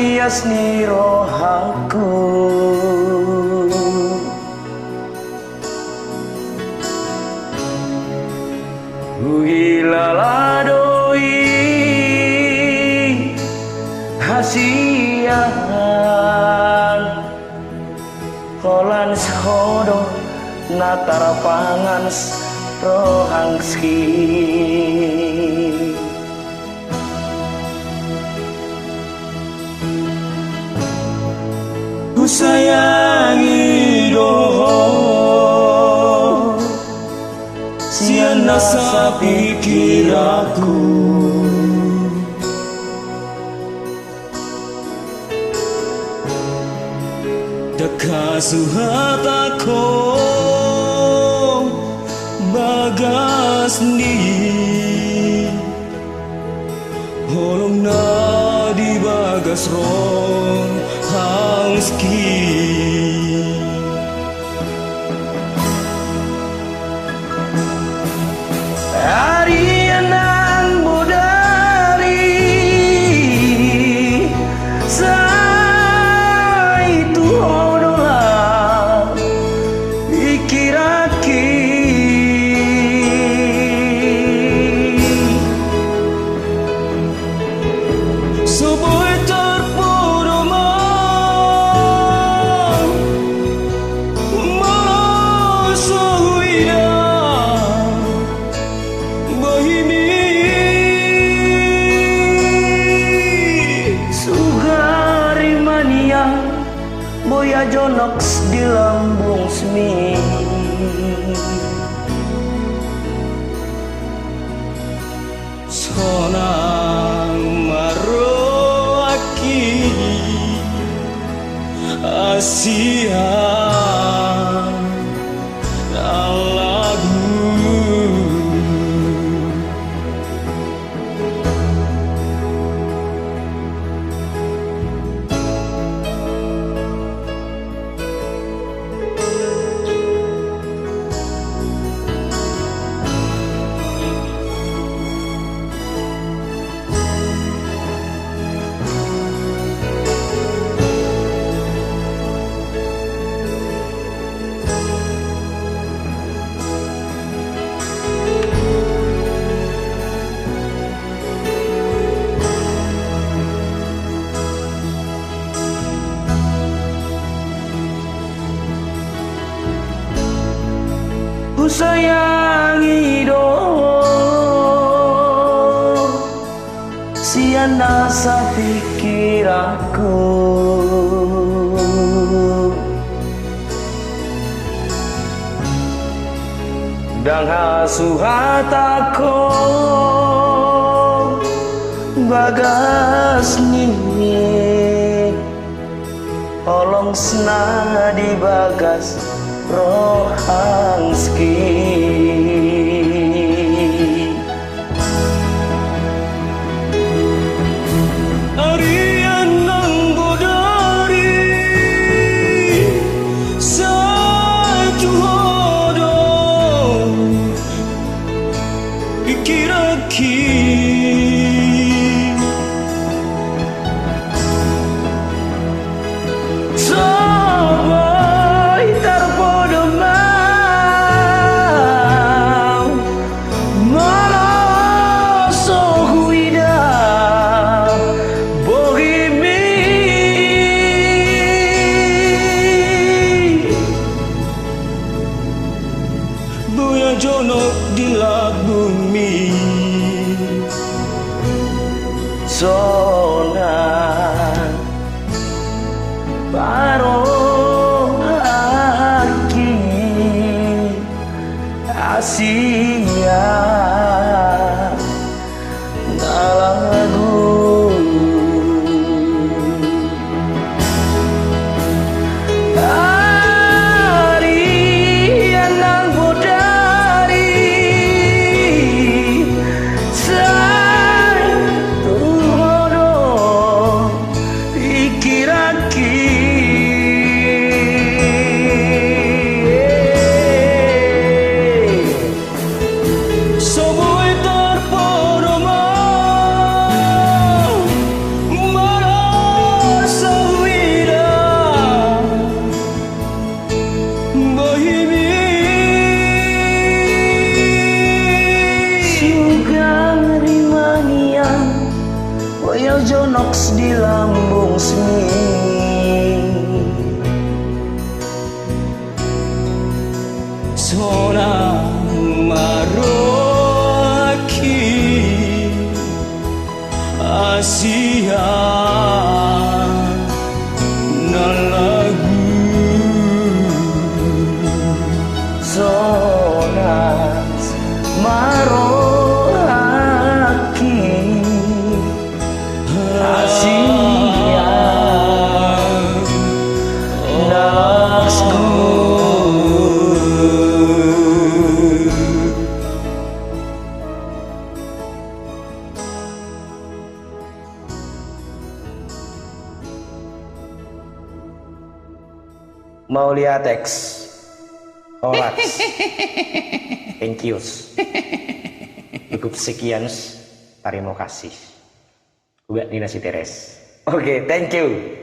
hiasni rohaku. Gila doi hasian Holan sehodo natara pangan rohangski. Ku sayangi doho sian nasa pikiraku. Dakasuhat ako bagas ni holong na di bagas ron hangski. Arianan bodari sa itu hodola ikiraki Soboy terpodoma masohuida bahini sugari mania boya jonoks di lambung semi. Sonang maro aki Asia lagu ku sayangi doho sian nasa pikiraku. Dang hasuhat ako bagas ni olong sna di bagas rohangski. Arianan bodari satu hodo ikiraki Soboy terpodoma mau lihat teks hoax. Thank you. Cukup sekian. Terima kasih. Gue Nina Siteres. Oke, thank you.